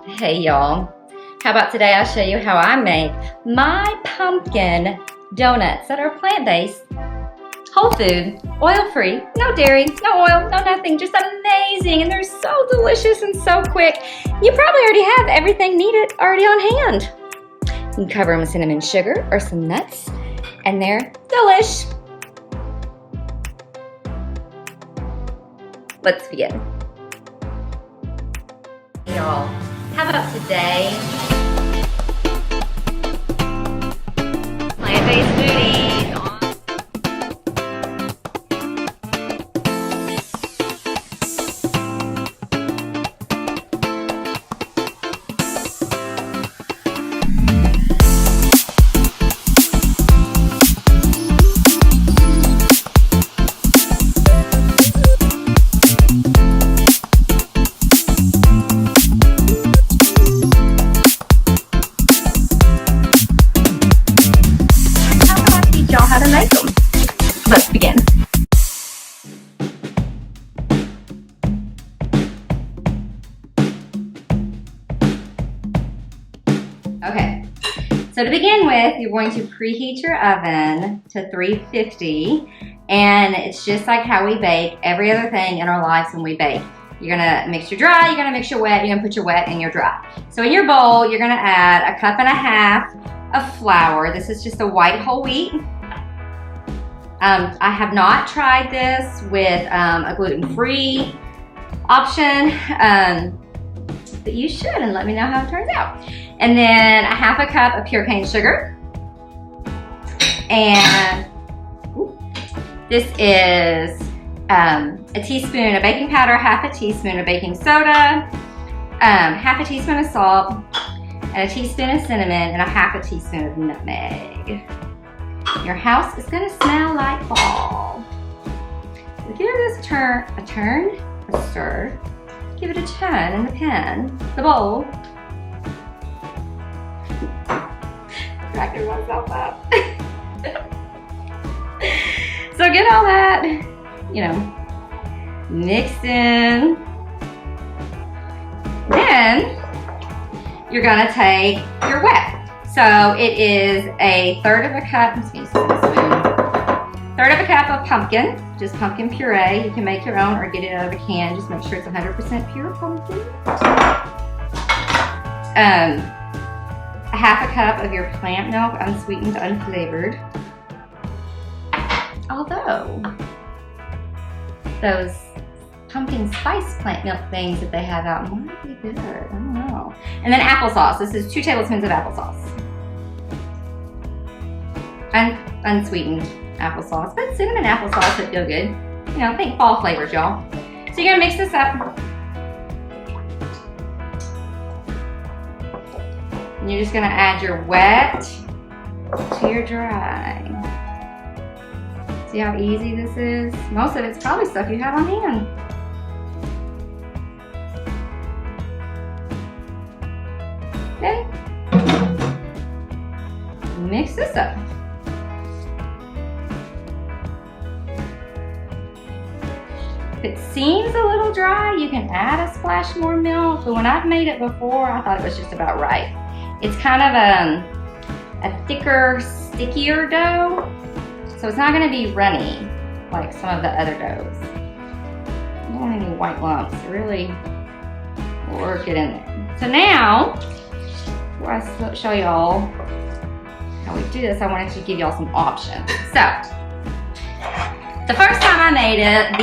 Hey y'all, how about today I'll show you how I make my pumpkin donuts that are plant-based, whole food, oil-free, no dairy, no oil, no nothing, just amazing, and they're so delicious and so quick. You probably already have everything needed already on hand. You can cover them with cinnamon sugar or some nuts, and they're delish. Let's begin. Y'all, how about today? Plant-based foodies. How to make them. Let's begin. Okay, so to begin with, you're going to preheat your oven to 350, and it's just like how we bake every other thing in our lives when we bake. You're gonna mix your dry, you're gonna mix your wet, you're gonna put your wet in your dry. So in your bowl, you're gonna add 1.5 cups of flour. This is just a white whole wheat. I have not tried this with a gluten-free option, but you should, and let me know how it turns out. And then 1/2 cup of pure cane sugar. And this is a teaspoon of baking powder, 1/2 teaspoon of baking soda, 1/2 teaspoon of salt, and a teaspoon of cinnamon, and 1/2 teaspoon of nutmeg. Your house is gonna smell like fall. So give this a stir. Give it a turn in the pan, the bowl. Cracking myself up. So get all that, mixed in. Then you're gonna take your wet. So it is 1/3 cup, let's use a spoon, 1/3 cup of pumpkin, just pumpkin puree. You can make your own or get it out of a can. Just make sure it's 100% pure pumpkin. 1/2 cup of your plant milk, unsweetened, unflavored. Although, those pumpkin spice plant milk things that they have out might be good, I don't know. And then applesauce, this is 2 tablespoons of applesauce. Unsweetened applesauce, but cinnamon applesauce would feel good. Think fall flavors, y'all. So you're gonna mix this up. And you're just gonna add your wet to your dry. See how easy this is? Most of it's probably stuff you have on hand. Okay. Mix this up. If it seems a little dry, you can add a splash more milk, but when I've made it before, I thought it was just about right. It's kind of a thicker, stickier dough, so it's not gonna be runny like some of the other doughs. You don't want any white lumps, really work it in there. So now, before I show y'all how we do this, I wanted to give y'all some options. So, the first time I made it,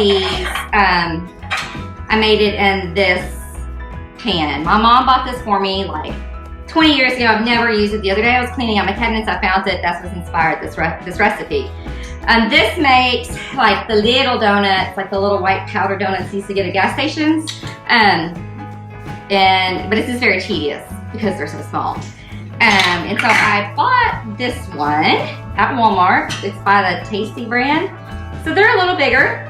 I made it in this pan. My mom bought this for me like 20 years ago. I've never used it. The other day I was cleaning out my cabinets, I found it. That's what inspired this recipe. This makes like the little donuts, like the little white powder donuts you used to get at gas stations. But it's just very tedious because they're so small. And so I bought this one at Walmart. It's by the Tasty brand. So they're a little bigger.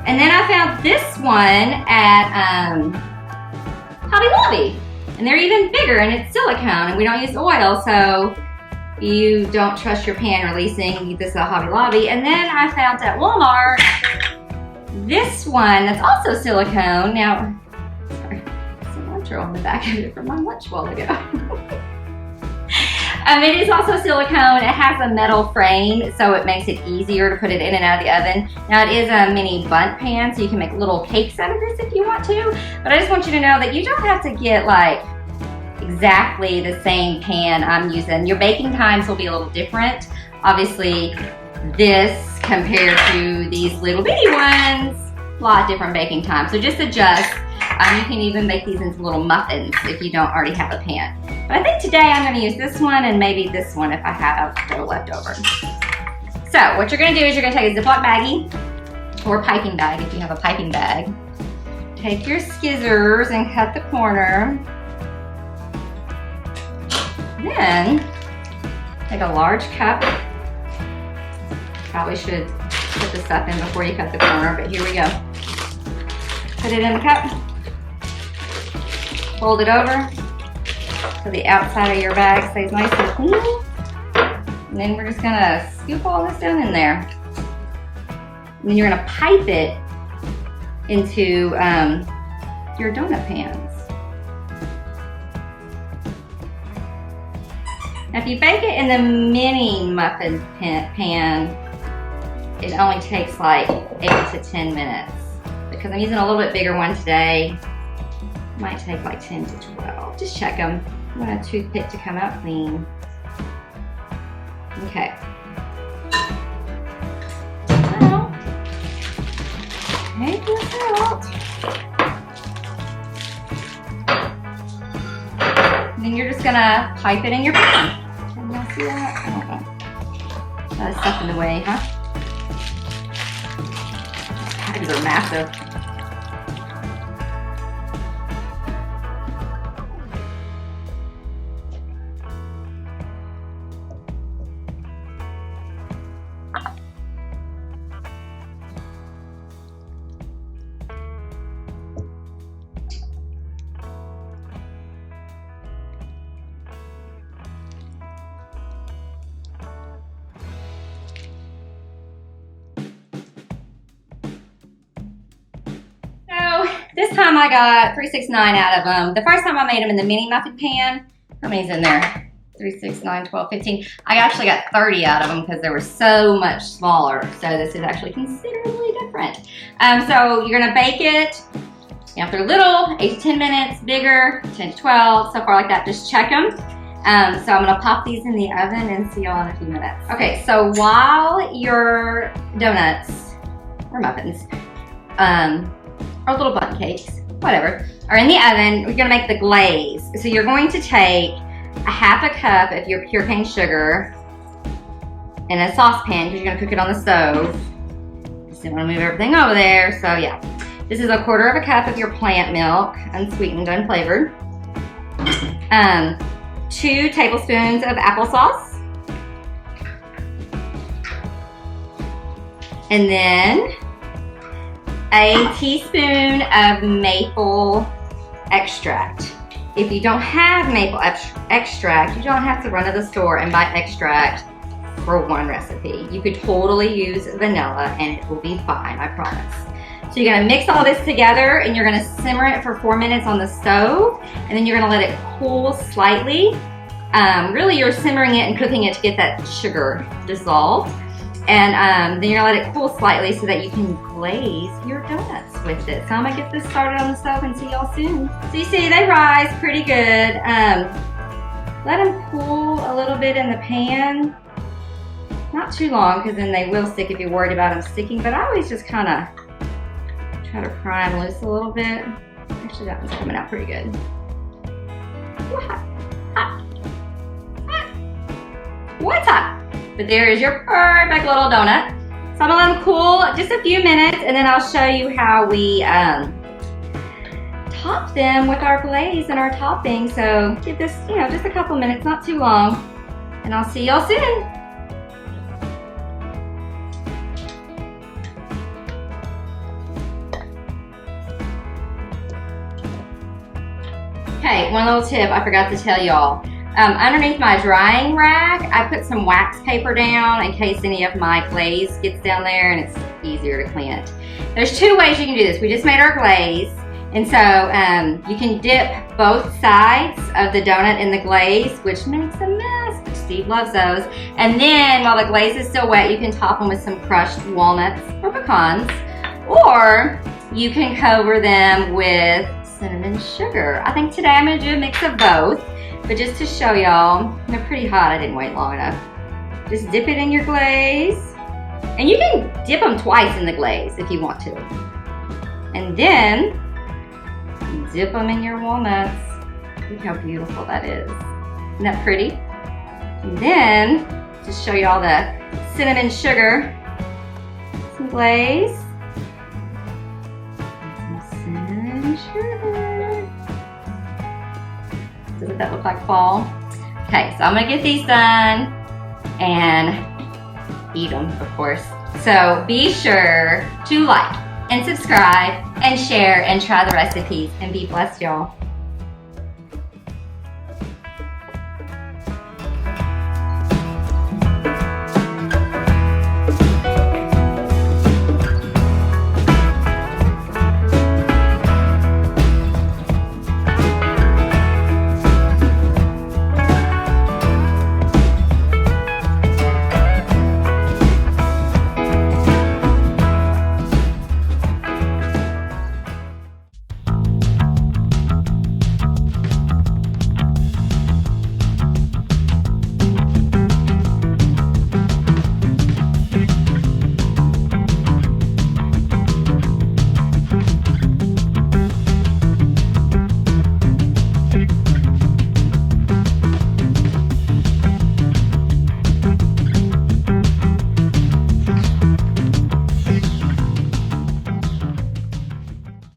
And then I found this one at Hobby Lobby. And they're even bigger, and it's silicone, and we don't use oil, so you don't trust your pan releasing. This is a Hobby Lobby. And then I found at Walmart this one that's also silicone. Now, sorry, intro on the back of it from my lunch while ago. It is also silicone. It has a metal frame, so it makes it easier to put it in and out of the oven. Now it is a mini bundt pan, so you can make little cakes out of this if you want to. But I just want you to know that you don't have to get like exactly the same pan I'm using. Your baking times will be a little different. Obviously, this compared to these little bitty ones, a lot different baking time. So just adjust. You can even make these into little muffins if you don't already have a pan. But I think today I'm going to use this one and maybe this one if I have dough left over. So what you're going to do is you're going to take a Ziploc baggie or piping bag if you have a piping bag. Take your scissors and cut the corner. Then take a large cup. Probably should put this stuff in before you cut the corner, but here we go. Put it in the cup. Fold it over so the outside of your bag stays nice and clean. And then we're just gonna scoop all this down in there. And then you're gonna pipe it into your donut pans. Now if you bake it in the mini muffin pan, it only takes like 8 to 10 minutes. Because I'm using a little bit bigger one today. Might take like 10 to 12. Just check them. I want a toothpick to come out clean. Okay. Now, take this out. And then you're just gonna pipe it in your pan. Can y'all see that? I don't know. That's stuff in the way, huh? These are massive. This time I got 369 out of them. The first time I made them in the mini muffin pan, how many's in there? 3, 6, 9, 12, 15. I actually got 30 out of them because they were so much smaller. So this is actually considerably different. So you're gonna bake it. You know, if they're little, 8 to 10 minutes, bigger, 10 to 12, so far like that, just check them. So I'm gonna pop these in the oven and see y'all in a few minutes. Okay, so while your donuts, or muffins, or little bun cakes, whatever, are in the oven, we're gonna make the glaze. So you're going to take a half a cup of your pure cane sugar in a saucepan because you're gonna cook it on the stove. Just didn't wanna move everything over there, so yeah. This is a 1/4 of a cup of your plant milk, unsweetened, unflavored. 2 tablespoons of applesauce. And then a teaspoon of maple extract. If you don't have maple extract, you don't have to run to the store and buy extract for one recipe. You could totally use vanilla and it will be fine, I promise. So you're gonna mix all this together and you're gonna simmer it for 4 minutes on the stove, and then you're gonna let it cool slightly. Really you're simmering it and cooking it to get that sugar dissolved. And then you're gonna let it cool slightly so that you can glaze your donuts with it. So I'm gonna get this started on the stove and see y'all soon. So you see they rise pretty good. Let them cool a little bit in the pan. Not too long because then they will stick if you're worried about them sticking, but I always just kind of try to pry them loose a little bit. Actually that one's coming out pretty good. Ooh, hot, hot, hot. What's hot? But there is your perfect little donut. So I'm gonna let them cool just a few minutes and then I'll show you how we top them with our glaze and our topping. So give this, you know, just a couple minutes, not too long. And I'll see y'all soon. Okay, one little tip I forgot to tell y'all. Underneath my drying rack, I put some wax paper down in case any of my glaze gets down there and it's easier to clean it. There's 2 ways you can do this. We just made our glaze. And so you can dip both sides of the donut in the glaze, which makes a mess, but Steve loves those. And then while the glaze is still wet, you can top them with some crushed walnuts or pecans, or you can cover them with cinnamon sugar. I think today I'm gonna do a mix of both, but just to show y'all, they're pretty hot, I didn't wait long enough. Just dip it in your glaze. And you can dip them twice in the glaze if you want to. And then dip them in your walnuts. Look how beautiful that is. Isn't that pretty? And then, just show you all the cinnamon sugar. Some glaze. And some cinnamon sugar. Doesn't that look like fall? Okay, so I'm gonna get these done and eat them, of course. So be sure to like and subscribe and share and try the recipes, and be blessed, y'all.